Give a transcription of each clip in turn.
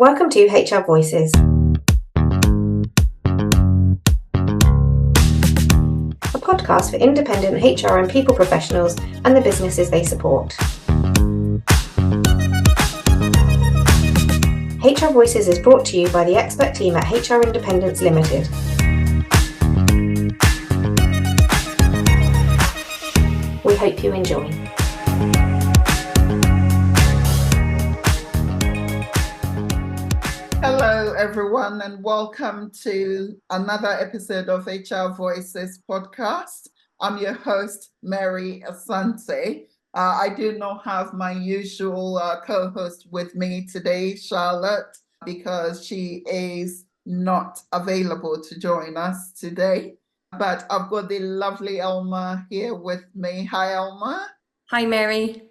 Welcome to HR Voices. A podcast for independent HR and people professionals and the businesses they support. HR Voices is brought to you by the expert team at HR Independence Limited. We hope you enjoy. Hello, everyone, and welcome to another episode of HR Voices podcast. I'm your host, Mary Asante. I do not have my usual co-host with me today, Charlotte, because she is not available to join us today. But I've got the lovely Elma here with me. Hi, Elma. Hi, Mary.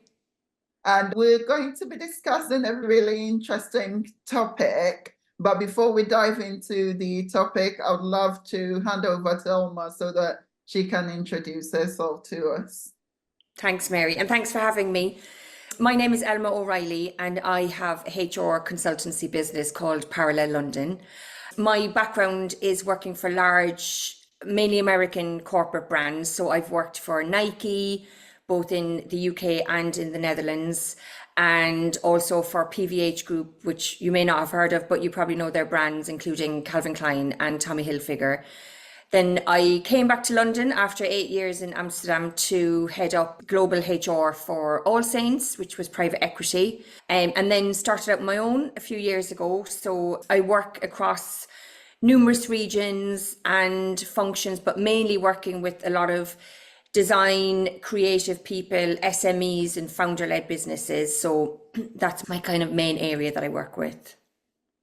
And we're going to be discussing a really interesting topic. But before we dive into the topic, I would love to hand over to Elma so that she can introduce herself to us. Thanks, Mary, and thanks for having me. My name is Elma O'Reilly, and I have a HR consultancy business called Parallel London. My background is working for large, mainly American corporate brands. So I've worked for Nike, both in the UK and in the Netherlands, and also for PVH Group, which you may not have heard of, but you probably know their brands, including Calvin Klein and Tommy Hilfiger. Then I came back to London after 8 years in Amsterdam to head up global HR for All Saints, which was private equity, and then started out my own a few years ago. So I work across numerous regions and functions, but mainly working with a lot of design, creative people, SMEs and founder-led businesses. So that's my kind of main area that I work with.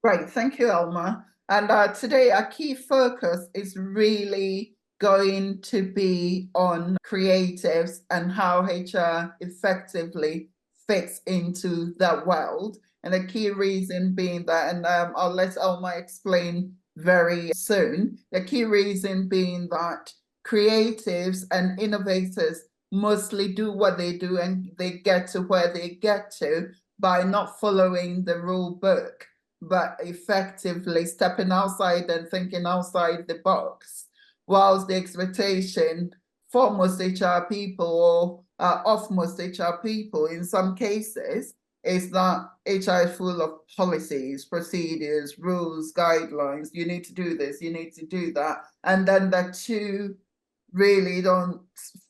Great, thank you, Elma. And today our key focus is really going to be on creatives and how HR effectively fits into that world. And the key reason being that, and I'll let Elma explain very soon, the key reason being that creatives and innovators mostly do what they do and they get to where they get to by not following the rule book, but effectively stepping outside and thinking outside the box. Whilst the expectation for most HR people or of most HR people in some cases is that HR is full of policies, procedures, rules, guidelines. You need to do this, you need to do that. And then the two really don't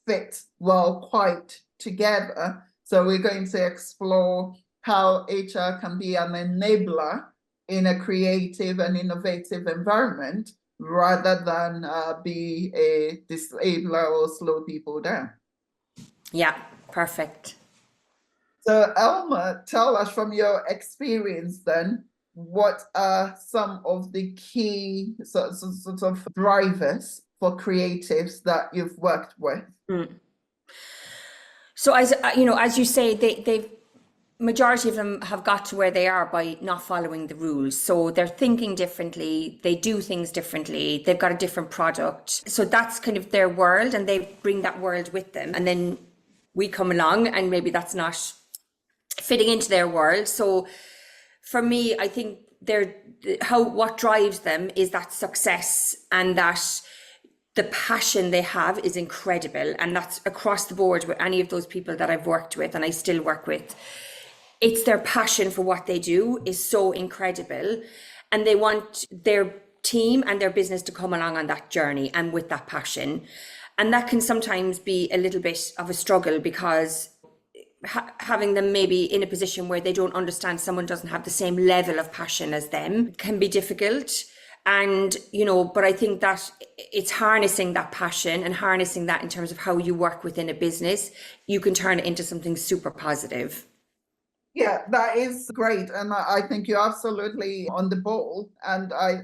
fit well quite together. So we're going to explore how HR can be an enabler in a creative and innovative environment rather than be a disabler or slow people down. Yeah, perfect. So Elma, tell us from your experience then, what are some of the key sort of drivers for creatives that you've worked with? So as you say, they've majority of them have got to where they are by not following the rules. So they're thinking differently, they do things differently, they've got a different product. So that's kind of their world and they bring that world with them. And then we come along and maybe that's not fitting into their world. So for me, I think what drives them is that success and that the passion they have is incredible. And that's across the board with any of those people that I've worked with and I still work with. It's their passion for what they do is so incredible. And they want their team and their business to come along on that journey and with that passion. And that can sometimes be a little bit of a struggle because having them maybe in a position where they don't understand someone doesn't have the same level of passion as them can be difficult. And, but I think that it's harnessing that passion and harnessing that in terms of how you work within a business, you can turn it into something super positive. Yeah, that is great. And I think you're absolutely on the ball. And I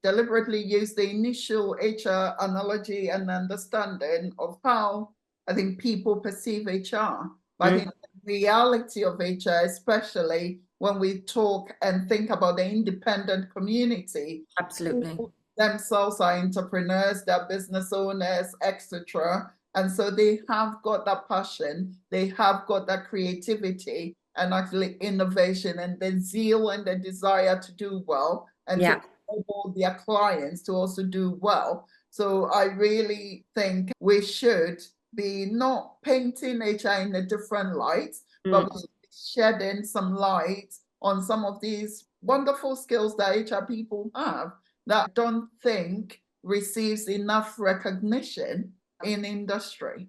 deliberately used the initial HR analogy and understanding of how I think people perceive HR. But I think the reality of HR, especially when we talk and think about the independent community, absolutely, themselves are entrepreneurs, they're business owners, etc. And so they have got that passion, they have got that creativity, and actually innovation and the zeal and the desire to do well and to enable their clients to also do well. So I really think we should be not painting HR in a different light, but we should be shedding some light on some of these wonderful skills that HR people have that I don't think receives enough recognition in industry.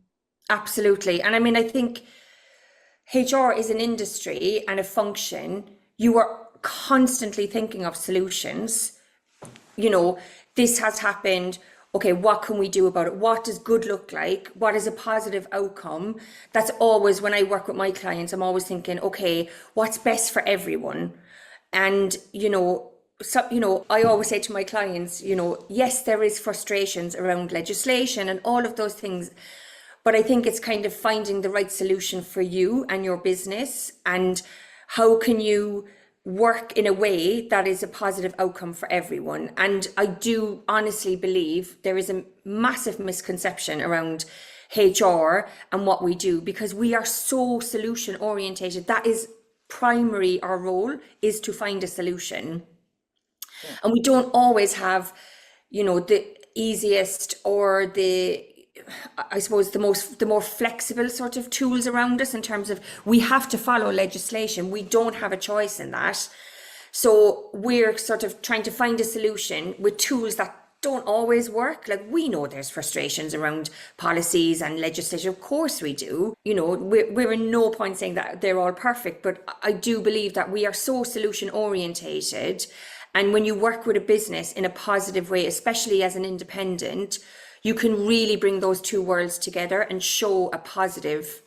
Absolutely. And I mean, I think HR is an industry and a function. You are constantly thinking of solutions. You know, this has happened. Okay, what can we do about it? What does good look like? What is a positive outcome? That's always, when I work with my clients, I'm always thinking, okay, what's best for everyone? And, I always say to my clients, yes, there is frustrations around legislation and all of those things, but I think it's kind of finding the right solution for you and your business, and how can you work in a way that is a positive outcome for everyone. And I do honestly believe there is a massive misconception around HR and what we do, because we are so solution orientated. That is primary, our role is to find a solution. Yeah. And we don't always have, the easiest or I suppose the more flexible sort of tools around us, in terms of we have to follow legislation. We don't have a choice in that. So we're sort of trying to find a solution with tools that don't always work. Like, we know there's frustrations around policies and legislation. Of course we do. We're in no point saying that they're all perfect, but I do believe that we are so solution orientated. And when you work with a business in a positive way, especially as an independent, you can really bring those two worlds together and show a positive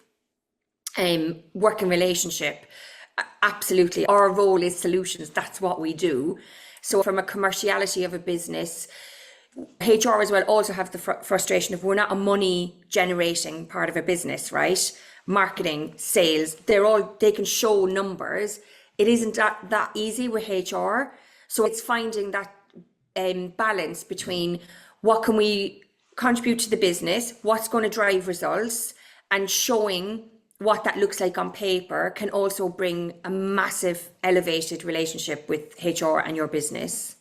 working relationship. Absolutely. Our role is solutions. That's what we do. So from a commerciality of a business, HR as well also have the frustration of, we're not a money generating part of a business, right? Marketing, sales, they can show numbers. It isn't that easy with HR. So it's finding that balance between what can we contribute to the business, what's going to drive results, and showing what that looks like on paper can also bring a massive elevated relationship with HR and your business.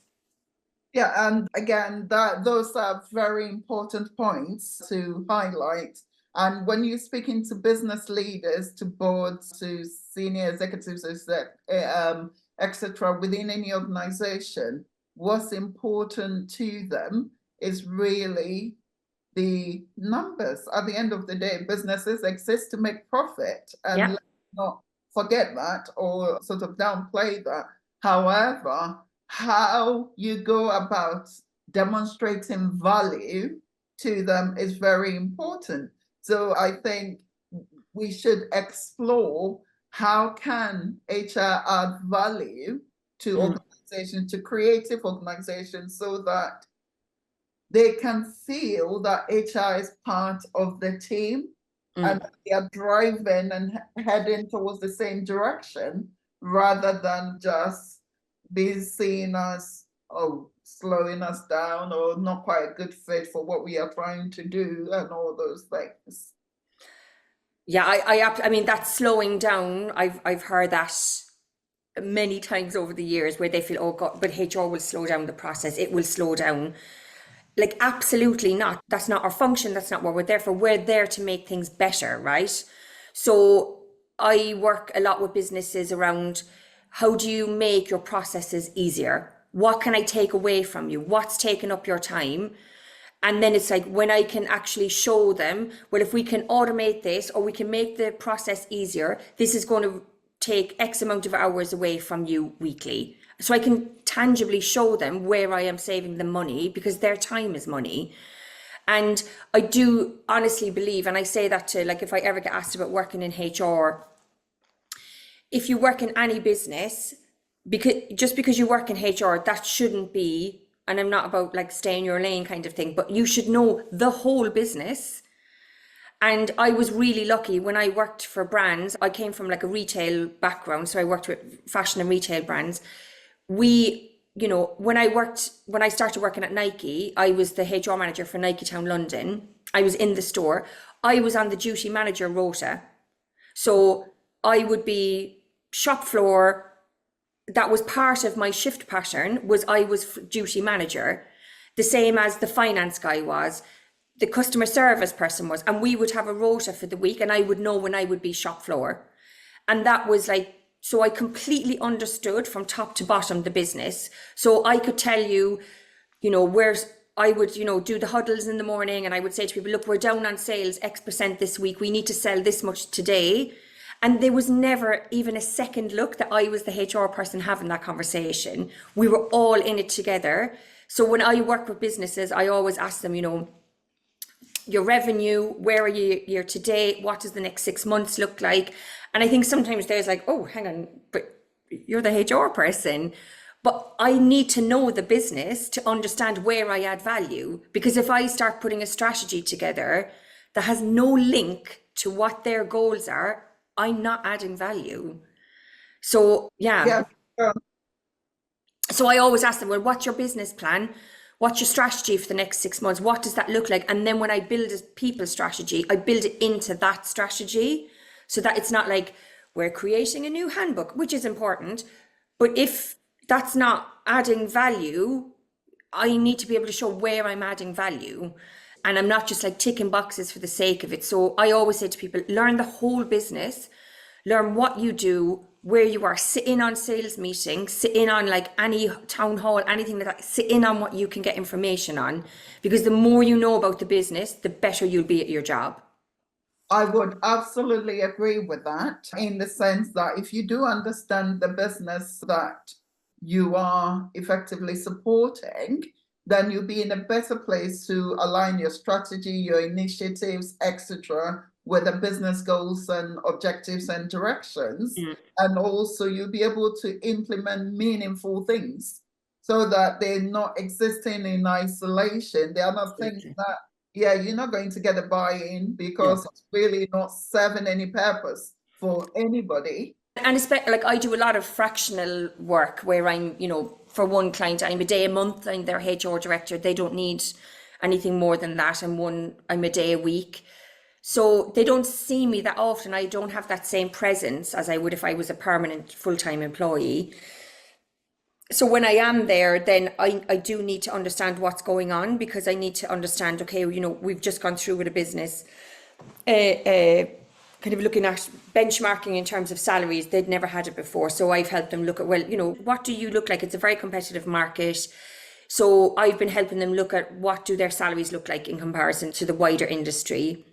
Yeah, and again, those are very important points to highlight. And when you're speaking to business leaders, to boards, to senior executives, etc., within any organization, what's important to them is really the numbers. At the end of the day, businesses exist to make profit, and let's not forget that or sort of downplay that. However, how you go about demonstrating value to them is very important. So I think we should explore how can HR add value to organizations, to creative organizations, so that they can feel that HR is part of the team and they are driving and heading towards the same direction, rather than just being seen as, slowing us down or not quite a good fit for what we are trying to do and all those things. Yeah, I mean, that slowing down, I've heard that many times over the years, where they feel, oh God, but HR will slow down the process. It will slow down. Like, absolutely not. That's not our function. That's not what we're there for. We're there to make things better, right? So I work a lot with businesses around, how do you make your processes easier? What can I take away from you? What's taking up your time? And then it's like, when I can actually show them, well, if we can automate this, or we can make the process easier, this is going to take X amount of hours away from you weekly. So I can tangibly show them where I am saving them money, because their time is money. And I do honestly believe, and I say that to, like, if I ever get asked about working in HR, if you work in any business, just because you work in HR, that shouldn't be, and I'm not about like stay in your lane kind of thing, but you should know the whole business. And I was really lucky when I worked for brands. I came from like a retail background, so I worked with fashion and retail brands. When I started working at Nike, I was the HR manager for Nike Town London. I was in the store. I was on the duty manager rota. So I would be shop floor, that was part of my shift pattern, was I was duty manager, the same as the finance guy was, the customer service person was, and we would have a rota for the week and I would know when I would be shop floor. And that was like, so I completely understood from top to bottom the business. So I could tell you, where I would, do the huddles in the morning, and I would say to people, look, we're down on sales X% this week. We need to sell this much today. And there was never even a second look that I was the HR person having that conversation. We were all in it together. So when I work with businesses, I always ask them, your revenue, where are you year to date? What does the next 6 months look like? And I think sometimes there's like, oh, hang on, but you're the HR person. But I need to know the business to understand where I add value. Because if I start putting a strategy together that has no link to what their goals are, I'm not adding value. So, yeah. So I always ask them, well, what's your business plan? What's your strategy for the next 6 months? What does that look like? And then when I build a people strategy, I build it into that strategy so that it's not like we're creating a new handbook, which is important. But if that's not adding value, I need to be able to show where I'm adding value. And I'm not just like ticking boxes for the sake of it. So I always say to people, learn the whole business, learn what you do, where you are, sit in on sales meetings, sit in on like any town hall, anything like that, sit in on what you can get information on, because the more you know about the business, the better you'll be at your job. I would absolutely agree with that, in the sense that if you do understand the business that you are effectively supporting, then you'll be in a better place to align your strategy, your initiatives, etc., with the business goals and objectives and directions. And also you'll be able to implement meaningful things so that they're not existing in isolation. They are not things that, you're not going to get a buy-in because it's really not serving any purpose for anybody. And especially, like, I do a lot of fractional work where I'm, for one client, I'm a day a month, I'm their HR director. They don't need anything more than that. And I'm a day a week. So they don't see me that often. I don't have that same presence as I would if I was a permanent full-time employee. So when I am there, then I do need to understand what's going on, because I need to understand, okay, we've just gone through with a business, kind of looking at benchmarking in terms of salaries. They'd never had it before. So I've helped them look at, well, what do you look like? It's a very competitive market. So I've been helping them look at what do their salaries look like in comparison to the wider industry.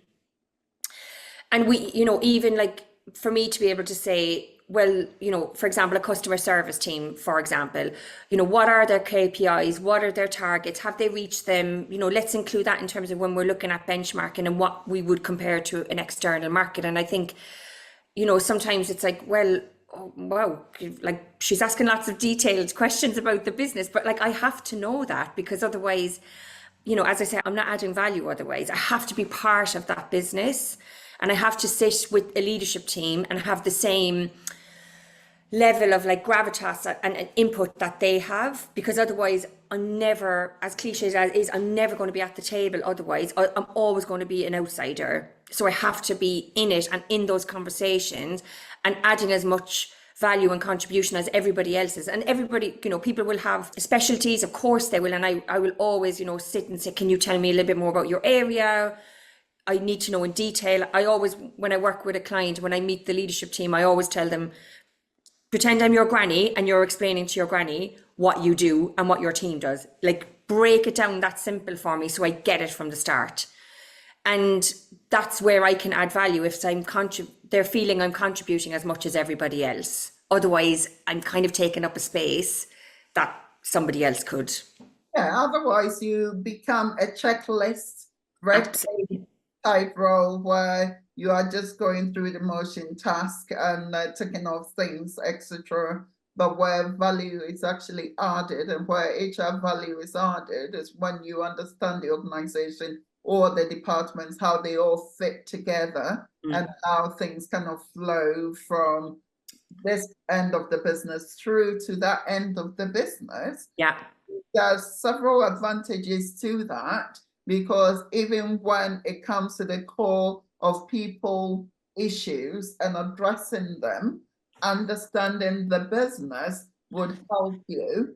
And we, even like for me to be able to say, well, for example, a customer service team, for example, what are their KPIs? What are their targets? Have they reached them? Let's include that in terms of when we're looking at benchmarking and what we would compare to an external market. And I think, sometimes it's like, well, oh, wow, like she's asking lots of detailed questions about the business, but like I have to know that, because otherwise, as I say, I'm not adding value otherwise. I have to be part of that business, and I have to sit with a leadership team and have the same level of like gravitas and input that they have, because otherwise I'm never, as cliche as it is, I'm never going to be at the table. Otherwise I'm always going to be an outsider. So I have to be in it and in those conversations and adding as much value and contribution as everybody else is. And everybody, people will have specialties, of course they will. And I will always, sit and say, can you tell me a little bit more about your area? I need to know in detail. I always, when I work with a client, when I meet the leadership team, I always tell them, pretend I'm your granny and you're explaining to your granny what you do and what your team does. Like, break it down that simple for me so I get it from the start. And that's where I can add value, if they're feeling I'm contributing as much as everybody else. Otherwise, I'm kind of taking up a space that somebody else could. Yeah, otherwise you become a checklist, red tape type role where you are just going through the motion task and ticking off things, etc. But where value is actually added, and where HR value is added, is when you understand the organization or the departments, how they all fit together and how things kind of flow from this end of the business through to that end of the business. Yeah. There's several advantages to that, because even when it comes to the core of people issues and addressing them, understanding the business would help you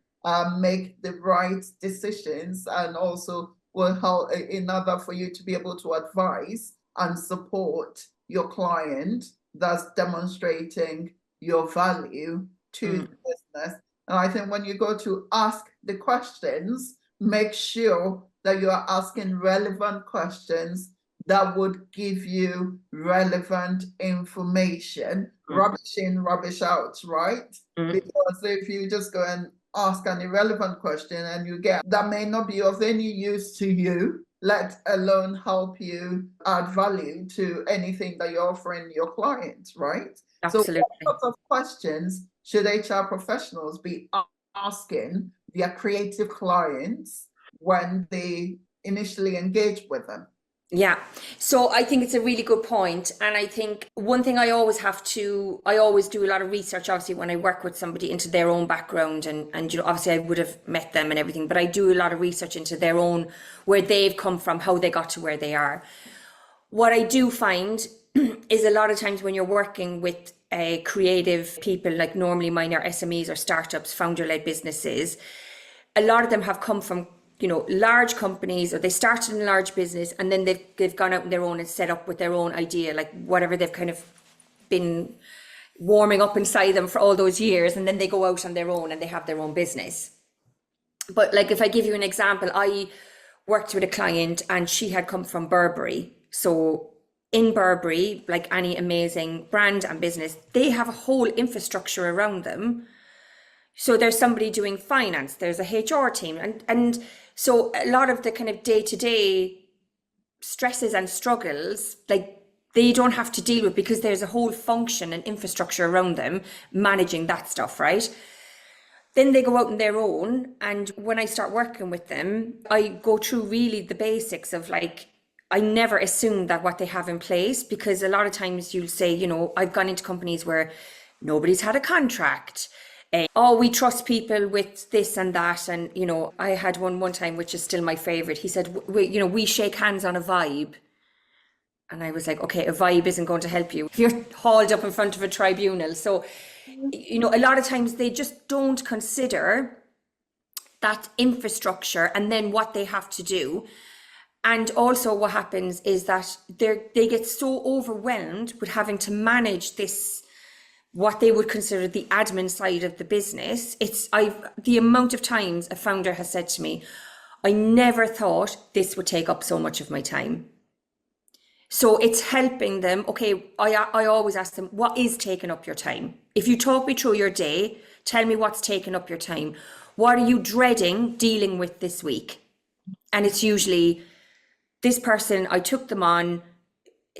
make the right decisions, and also will help in order for you to be able to advise and support your client that's demonstrating your value to the business. And I think when you go to ask the questions, make sure that you are asking relevant questions that would give you relevant information. Rubbish in, rubbish out, right? Because if you just go and ask an irrelevant question and you get that may not be of any use to you, let alone help you add value to anything that you're offering your clients, right? Absolutely. So what sorts of questions should HR professionals be asking their creative clients when they initially engage with them? Yeah. So I think it's a really good point. And I think one thing I always do a lot of research, obviously, when I work with somebody into their own background and you know, obviously I would have met them and everything, but I do a lot of research into their own, where they've come from, how they got to where they are. What I do find is a lot of times when you're working with creative people, like normally mine are SMEs or startups, founder-led businesses, a lot of them have come from, you know, large companies, or they started in a large business and then they've gone out on their own and set up with their own idea, like whatever they've kind of been warming up inside them for all those years, and then they go out on their own and they have their own business. But like, if I give you an example, I worked with a client and she had come from Burberry. So in Burberry, like any amazing brand and business, they have a whole infrastructure around them. So there's somebody doing finance, there's a HR team, and so a lot of the kind of day-to-day stresses and struggles, like, they don't have to deal with, because there's a whole function and infrastructure around them managing that stuff, right? Then they go out on their own, and when I start working with them, I go through really the basics of, like, I never assume that what they have in place, because a lot of times you'll say, you know, I've gone into companies where nobody's had a contract. Oh, we trust people with this and that. And, you know, I had one time, which is still my favorite. He said, we shake hands on a vibe. And I was like, okay, a vibe isn't going to help you if you're hauled up in front of a tribunal. So, you know, a lot of times they just don't consider that infrastructure and then what they have to do. And also what happens is that they get so overwhelmed with having to manage this, what they would consider the admin side of the business. The amount of times a founder has said to me, I never thought this would take up so much of my time. So it's helping them. Okay, I always ask them, what is taking up your time? If you talk me through your day, tell me what's taking up your time. What are you dreading dealing with this week? And it's usually, this person, I took them on,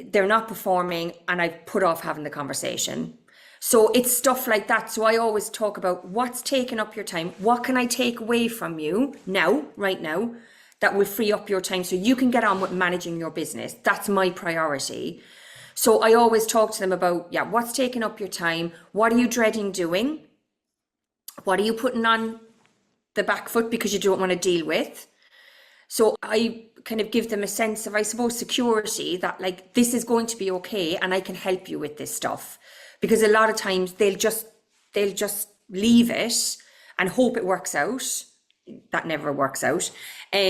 they're not performing, and I've put off having the conversation. So it's stuff like that. So I always talk about what's taking up your time. What can I take away from you now, right now, that will free up your time so you can get on with managing your business? That's my priority. So I always talk to them about, yeah, what's taking up your time? What are you dreading doing? What are you putting on the back foot because you don't want to deal with? So I kind of give them a sense of, I suppose, security, that, like, this is going to be okay and I can help you with this stuff. Because a lot of times they'll just leave it and hope it works out. That never works out.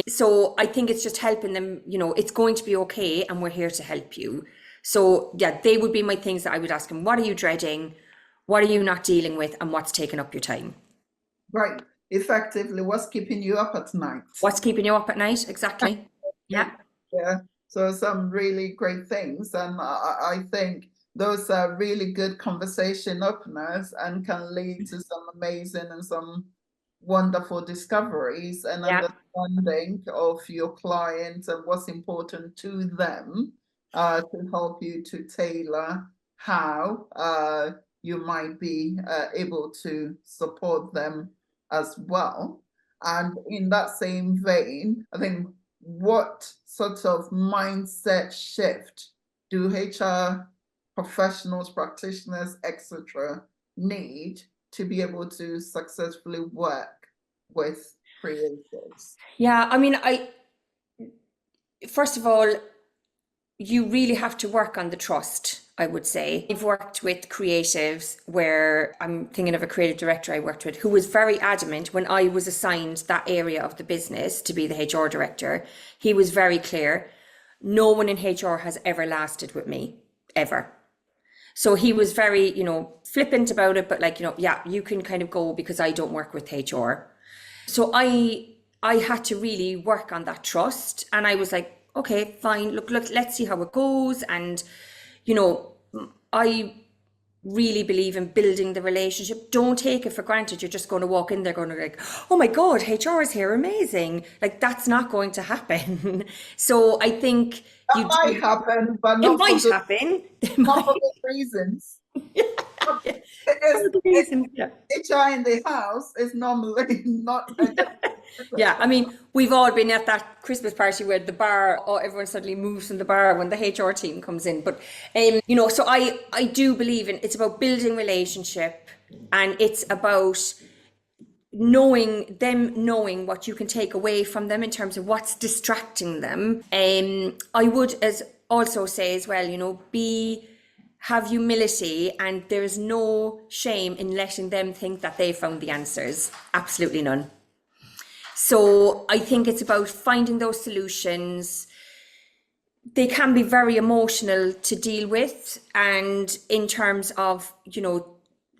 So I think it's just helping them, you know, it's going to be okay and we're here to help you. So yeah, they would be my things that I would ask them. What are you dreading? What are you not dealing with? And what's taking up your time? Right. Effectively, what's keeping you up at night? What's keeping you up at night? Exactly. Yeah. Yeah. So some really great things. And I think those are really good conversation openers and can lead to some amazing and some wonderful discoveries and understanding of your clients and what's important to them, to help you to tailor how you might be able to support them as well. And in that same vein, I think, what sort of mindset shift do HR professionals, practitioners, etc., need to be able to successfully work with creatives? Yeah, I mean, first of all, you really have to work on the trust, I would say. I've worked with creatives where I'm thinking of a creative director I worked with who was very adamant when I was assigned that area of the business to be the HR director. He was very clear. No one in HR has ever lasted with me, ever. So he was very, flippant about it, but like, yeah, you can kind of go because I don't work with HR. So I had to really work on that trust. And I was like, okay, fine, look, let's see how it goes. And, I really believe in building the relationship. Don't take it for granted. You're just going to walk in there going to like, oh my God, HR is here, amazing. Like that's not going to happen. So I think that might happen, but it might happen. Not for good reasons. HR in the house is normally not. Yeah, I mean, we've all been at that Christmas party where the bar, everyone suddenly moves from the bar when the HR team comes in. But, so I do believe it's about building relationship, and it's about knowing what you can take away from them in terms of what's distracting them. I would also say as well, have humility, and there's no shame in letting them think that they found the answers. Absolutely none. So I think it's about finding those solutions. They can be very emotional to deal with. And in terms of,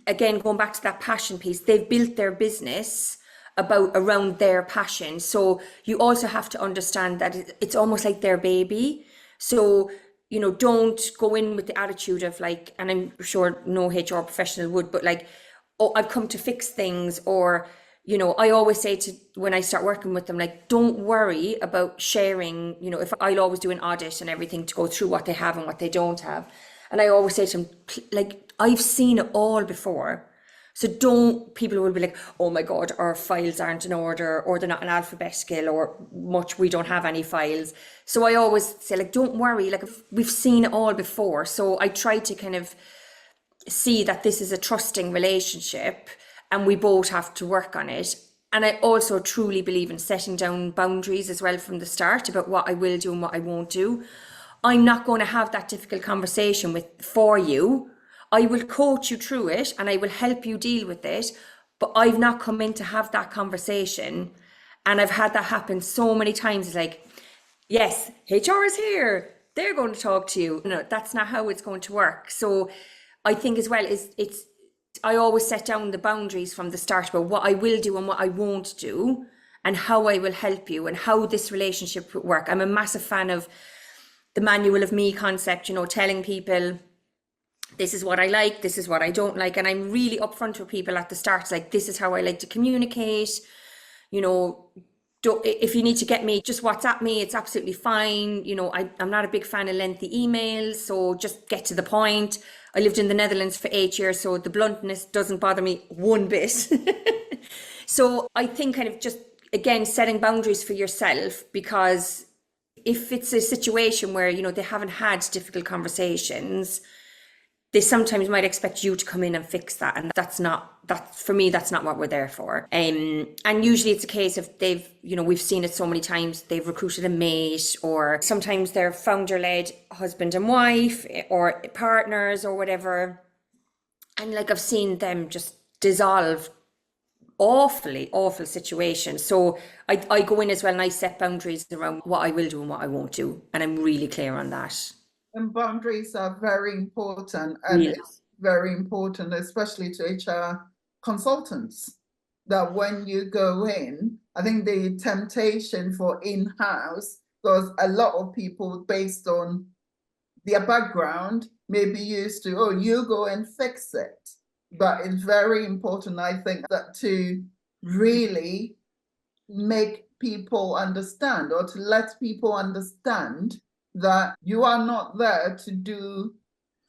again, going back to that passion piece, they've built their business around their passion. So you also have to understand that it's almost like their baby. So, don't go in with the attitude of like, and I'm sure no HR professional would, but like, oh, I've come to fix things, or, I always say when I start working with them, like, don't worry about sharing, if I'll always do an audit and everything to go through what they have and what they don't have. And I always say to them, like, I've seen it all before. So people will be like, oh my God, our files aren't in order, or they're not in alphabetical, or we don't have any files. So I always say, like, don't worry, like, we've seen it all before. So I try to kind of see that this is a trusting relationship and we both have to work on it. And I also truly believe in setting down boundaries as well from the start about what I will do and what I won't do. I'm not going to have that difficult conversation for you. I will coach you through it and I will help you deal with it, but I've not come in to have that conversation. And I've had that happen so many times. It's like, yes, HR is here, they're going to talk to you. No, that's not how it's going to work. So I think as well I always set down the boundaries from the start about what I will do and what I won't do, and how I will help you and how this relationship will work. I'm a massive fan of the manual of me concept, telling people this is what I like, this is what I don't like. And I'm really upfront with people at the start. It's like, this is how I like to communicate. If you need to get me, just WhatsApp me, it's absolutely fine. I'm not a big fan of lengthy emails, so just get to the point. I lived in the Netherlands for 8 years, so the bluntness doesn't bother me one bit. So I think kind of just, again, setting boundaries for yourself, because if it's a situation where, they haven't had difficult conversations, they sometimes might expect you to come in and fix that. And for me, that's not what we're there for. And usually it's a case of we've seen it so many times, they've recruited a mate, or sometimes they're founder-led husband and wife, or partners or whatever. And like, I've seen them just dissolve awful situations. So I go in as well and I set boundaries around what I will do and what I won't do. And I'm really clear on that. And boundaries are very important, and it's very important, especially to HR consultants, that when you go in, I think the temptation for in-house, because a lot of people based on their background may be used to, oh, you go and fix it. But it's very important, I think, that to really make people understand, or to let people understand, that you are not there to do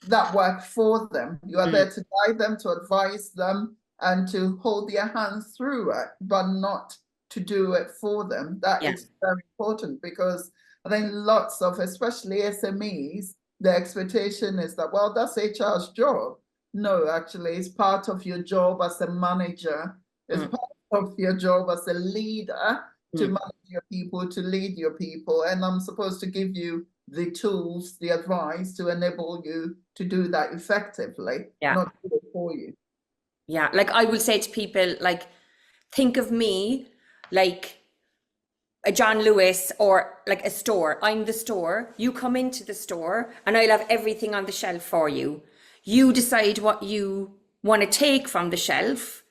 that work for them. You are there to guide them, to advise them, and to hold their hands through it, but not to do it for them. That is very important, because I think lots of, especially SMEs, the expectation is that, well, that's HR's job. No, actually, it's part of your job as a manager. It's part of your job as a leader to manage your people, to lead your people. And I'm supposed to give you the tools, the advice to enable you to do that effectively, not do it for you. Yeah, like I will say to people, like, think of me like a John Lewis or like a store. I'm the store. You come into the store and I'll have everything on the shelf for you. You decide what you want to take from the shelf,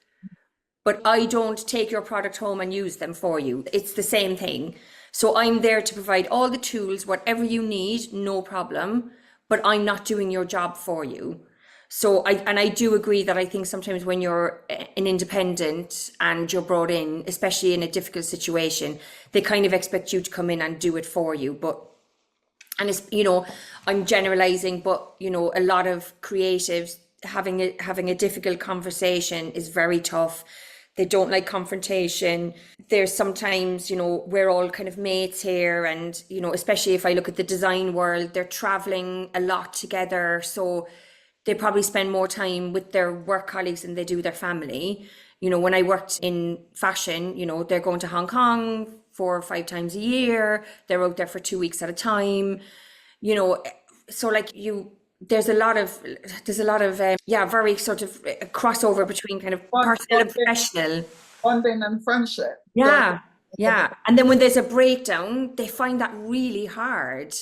but I don't take your product home and use them for you. It's the same thing. So I'm there to provide all the tools, whatever you need, no problem, but I'm not doing your job for you. So I do agree that I think sometimes when you're an independent and you're brought in, especially in a difficult situation, they kind of expect you to come in and do it for you. But, and it's, you know, I'm generalizing, but, you know, a lot of creatives having a difficult conversation is very tough. They don't like confrontation. There's sometimes, you know, we're all kind of mates here, and, you know, especially if I look at the design world, they're traveling a lot together. So they probably spend more time with their work colleagues than they do their family. You know, when I worked in fashion, you know, they're going to Hong Kong 4 or 5 times a year. They're out there for 2 weeks at a time. You know, so like there's a lot of very sort of crossover between kind of personal and professional. Bonding and friendship. Yeah. And then when there's a breakdown, they find that really hard.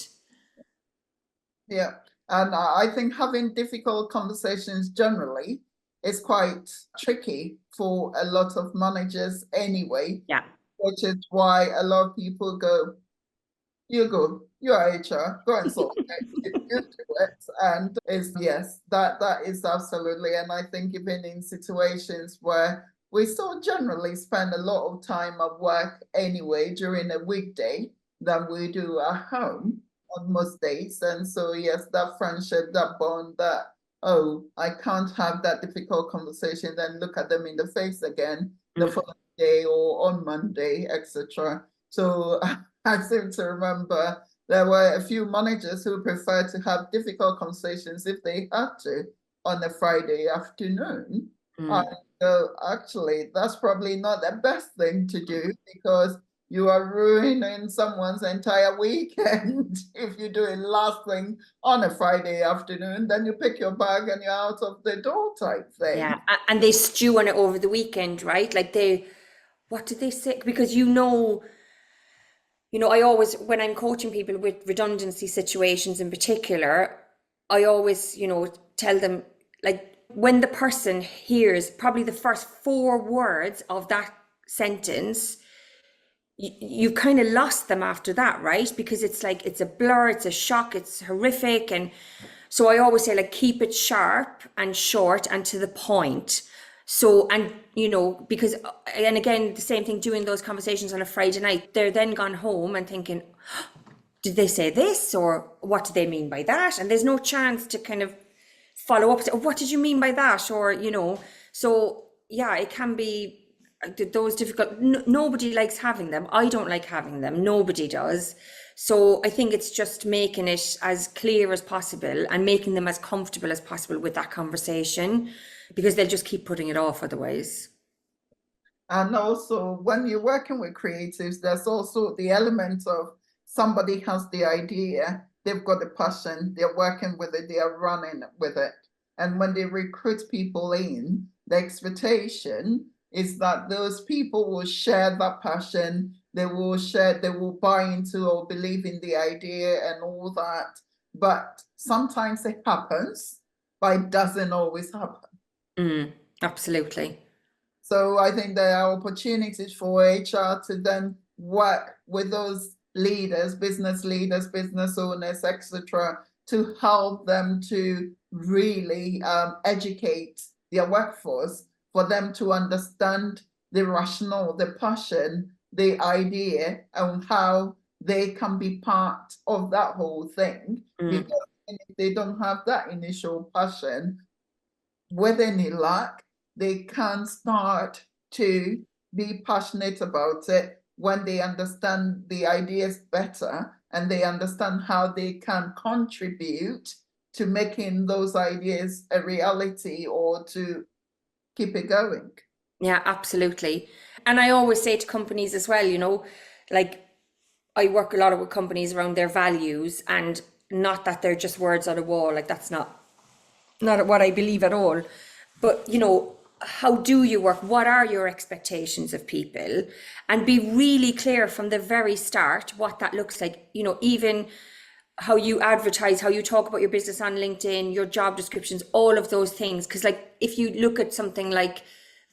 Yeah. And I think having difficult conversations generally is quite tricky for a lot of managers anyway. Yeah. Which is why a lot of people go, you're HR, go and sort it. You do it. And yes, that is absolutely. And I think even in situations where we still generally spend a lot of time at work anyway during a weekday than we do at home on most days. And so, yes, that friendship, that bond, that, oh, I can't have that difficult conversation, then look at them in the face again the following day or on Monday, etc. So I seem to remember there were a few managers who preferred to have difficult conversations if they had to on a Friday afternoon. Actually, that's probably not the best thing to do, because you are ruining someone's entire weekend if you're doing last thing on a Friday afternoon. Then you pick your bag and you're out of the door type thing. Yeah, and they stew on it over the weekend, right? Like what did they say? Because you know, I always, when I'm coaching people with redundancy situations in particular, I always, tell them, like, when the person hears probably the first 4 words of that sentence, you've kind of lost them after that, right? Because it's like, it's a blur, it's a shock, it's horrific. And so I always say, like, keep it sharp and short and to the point. So, and, because, and again, the same thing, doing those conversations on a Friday night, they're then gone home and thinking, did they say this? Or what do they mean by that? And there's no chance to kind of follow up. What did you mean by that? Or, so yeah, it can be those difficult, nobody likes having them. I don't like having them. Nobody does. So I think it's just making it as clear as possible and making them as comfortable as possible with that conversation, because they'll just keep putting it off otherwise. And also, when you're working with creatives, there's also the element of somebody has the idea, they've got the passion, they're working with it, they are running with it. And when they recruit people in, the expectation is that those people will share that passion, they will buy into or believe in the idea and all that. But sometimes it happens, but it doesn't always happen. Absolutely. So I think there are opportunities for HR to then work with those leaders, business owners, etc., to help them to really educate their workforce, for them to understand the rationale, the passion, the idea, and how they can be part of that whole thing. Because if they don't have that initial passion, with any luck, they can start to be passionate about it when they understand the ideas better and they understand how they can contribute to making those ideas a reality or to keep it going. Yeah, absolutely. And I always say to companies as well, like, I work a lot with companies around their values, and not that they're just words on a wall. Like, that's not what I believe at all. But, how do you work? What are your expectations of people? And be really clear from the very start what that looks like. Even how you advertise, how you talk about your business on LinkedIn, your job descriptions, all of those things. Because, like, if you look at something like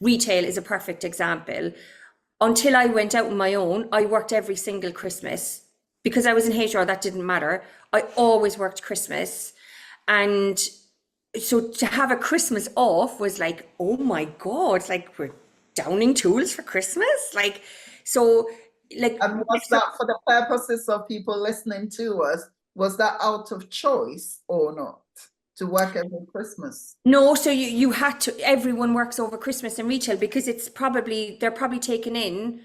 retail is a perfect example. Until I went out on my own, I worked every single Christmas. Because I was in HR, that didn't matter. I always worked Christmas. And so to have a Christmas off was like, oh my God, like, we're downing tools for Christmas. Like, so, like, And was that, for the purposes of people listening to us, was that out of choice or not, to work every Christmas? no, so you had to, everyone works over Christmas in retail, because they're probably taking in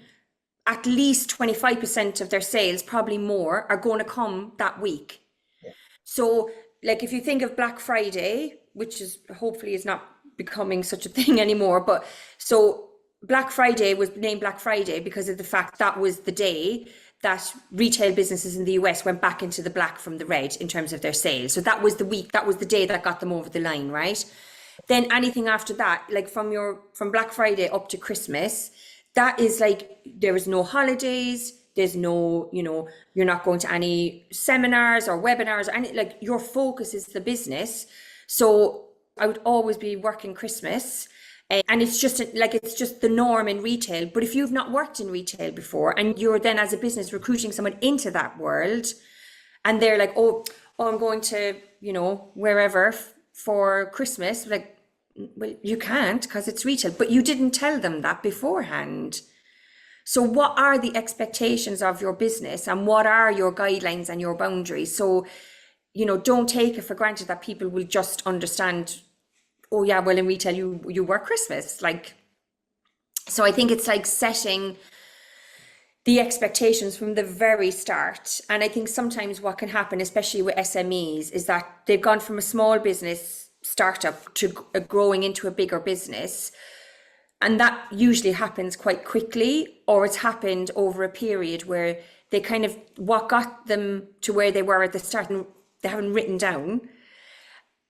at least 25% of their sales, probably more, are going to come that week. Yeah. So, like, if you think of Black Friday, which is hopefully is not becoming such a thing anymore, but so Black Friday was named Black Friday because of the fact that was the day that retail businesses in the US went back into the black from the red in terms of their sales. So that was the week, that was the day that got them over the line, right? Then anything after that, like from Black Friday up to Christmas, that is like, there is no holidays, there's no, you're not going to any seminars or webinars or any, like, your focus is the business. So I would always be working Christmas. And it's just the norm in retail. But if you've not worked in retail before, and you're then as a business recruiting someone into that world, and they're like, oh, I'm going to, wherever for Christmas, like, well, you can't because it's retail, but you didn't tell them that beforehand. So what are the expectations of your business, and what are your guidelines and your boundaries? So, don't take it for granted that people will just understand, oh yeah, well, in retail you work Christmas. Like, so I think it's like setting the expectations from the very start. And I think sometimes what can happen, especially with SMEs, is that they've gone from a small business startup to growing into a bigger business. And that usually happens quite quickly, or it's happened over a period where they kind of, what got them to where they were at the start, and they haven't written down.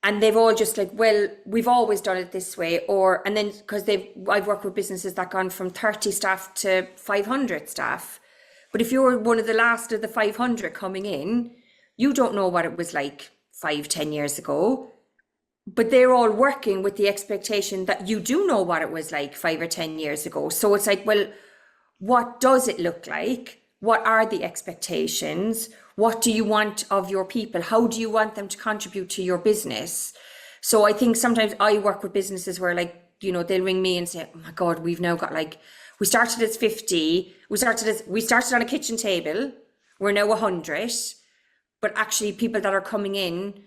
And they've all just like, well, we've always done it this way. And then because I've worked with businesses that gone from 30 staff to 500 staff. But if you're one of the last of the 500 coming in, you don't know what it was like 5-10 years ago. But they're all working with the expectation that you do know what it was like 5 or 10 years ago. So it's like, well, what does it look like? What are the expectations? What do you want of your people? How do you want them to contribute to your business? So I think sometimes I work with businesses where, like, they'll ring me and say, oh my God, we've now got, like, we started as 50. We started on a kitchen table. We're now 100. But actually people that are coming in,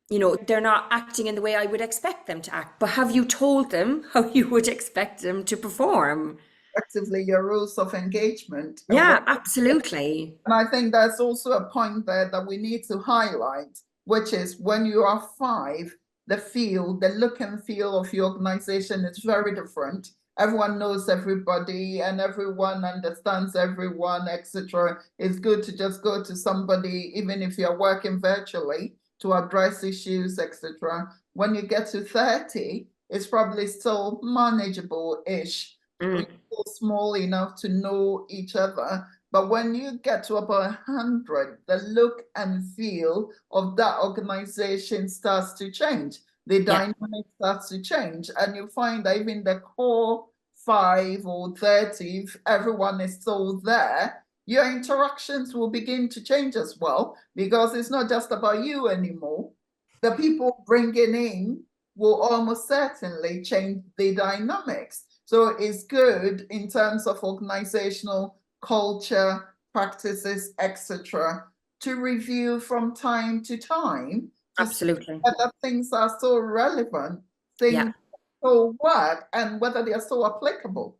they're not acting in the way I would expect them to act. But have you told them how you would expect them to perform? Effectively, your rules of engagement. Yeah, absolutely. And I think there's also a point there that we need to highlight, which is when you are 5, the look and feel of your organization is very different. Everyone knows everybody and everyone understands everyone, etc. It's good to just go to somebody, even if you're working virtually, to address issues, etc. When you get to 30, it's probably still manageable-ish. We're still small enough to know each other. But when you get to about 100, the look and feel of that organization starts to change. The dynamic starts to change. And you find that even the core 5 or 30, if everyone is still there, your interactions will begin to change as well, because it's not just about you anymore. The people bringing in will almost certainly change the dynamics. So it's good in terms of organizational culture, practices, etc., to review from time to time. Absolutely. Whether things are still relevant, things still work, and whether they are still applicable.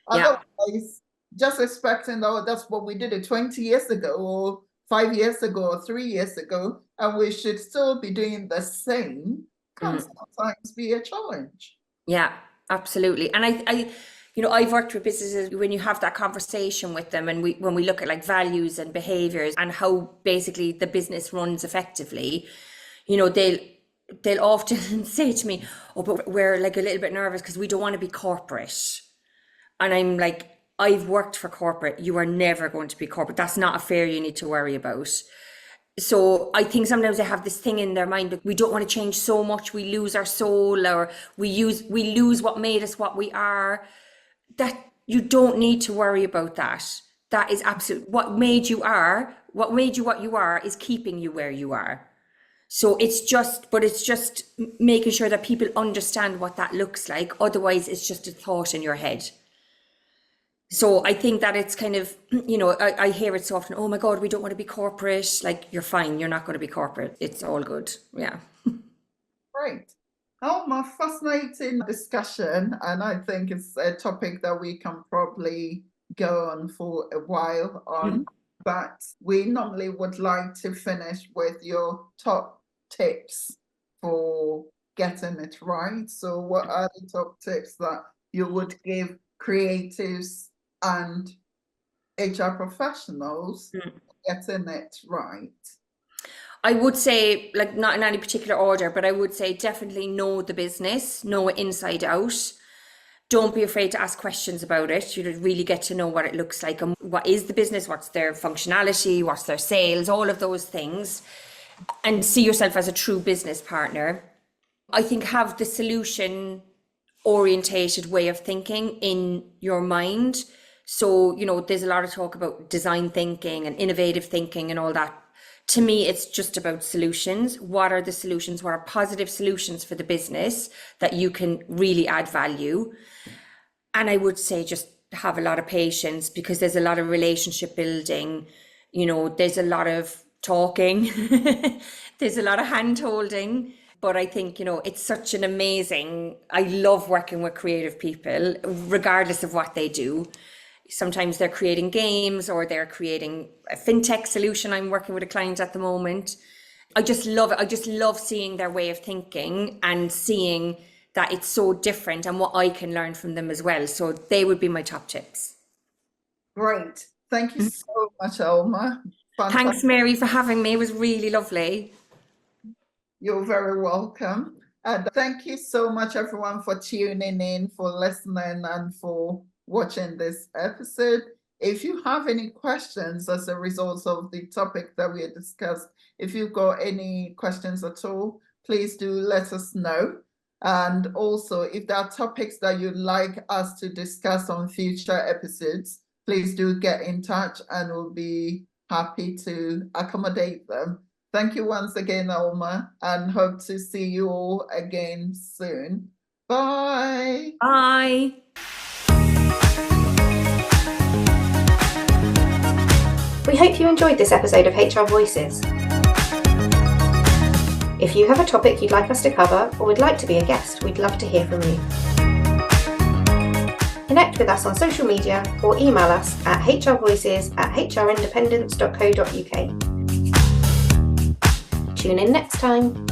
Otherwise, just expecting, oh, that's what we did it 20 years ago, or 5 years ago, or 3 years ago, and we should still be doing the same, can sometimes be a challenge. Yeah, absolutely. And I I've worked with businesses when you have that conversation with them, and when we look at like values and behaviors and how basically the business runs effectively, they'll often say to me, oh, but we're like a little bit nervous because we don't want to be corporate. And I'm like, I've worked for corporate. You are never going to be corporate. That's not a fear you need to worry about. So I think sometimes they have this thing in their mind that we don't want to change so much, we lose our soul, or we lose what made us what we are. That you don't need to worry about that. That is absolute. What made you what you are is keeping you where you are. So it's just making sure that people understand what that looks like. Otherwise, it's just a thought in your head. So I think that it's kind of, I hear it so often, oh my God, we don't want to be corporate. Like, you're fine. You're not going to be corporate. It's all good. Yeah. Great. Elma, fascinating discussion. And I think it's a topic that we can probably go on for a while on. But we normally would like to finish with your top tips for getting it right. So what are the top tips that you would give creatives and HR professionals getting it right? I would say, like, not in any particular order, but I would say definitely know the business, know it inside out. Don't be afraid to ask questions about it. You really get to know what it looks like and what is the business, what's their functionality, what's their sales, all of those things, and see yourself as a true business partner. I think have the solution orientated way of thinking in your mind. So, there's a lot of talk about design thinking and innovative thinking and all that. To me, it's just about solutions. What are the solutions? What are positive solutions for the business that you can really add value? And I would say just have a lot of patience, because there's a lot of relationship building. There's a lot of talking. There's a lot of hand holding. But I think, it's such an amazing, I love working with creative people, regardless of what they do. Sometimes they're creating games or they're creating a fintech solution. I'm working with a client at the moment. I just love it. I just love seeing their way of thinking and seeing that it's so different and what I can learn from them as well. So they would be my top tips. Great. Thank you so much, Elma. Fantastic. Thanks, Mary, for having me. It was really lovely. You're very welcome. And thank you so much, everyone, for tuning in, for listening, and for watching this episode. If you have any questions as a result of the topic that we discussed, if you've got any questions at all, please do let us know. And also, if there are topics that you'd like us to discuss on future episodes, please do get in touch and we'll be happy to accommodate them. Thank you once again, Elma, and hope to see you all again soon. Bye. Bye. We hope you enjoyed this episode of HR Voices. If you have a topic you'd like us to cover or would like to be a guest, we'd love to hear from you. Connect with us on social media or email us at hrvoices@hrindependence.co.uk. Tune in next time.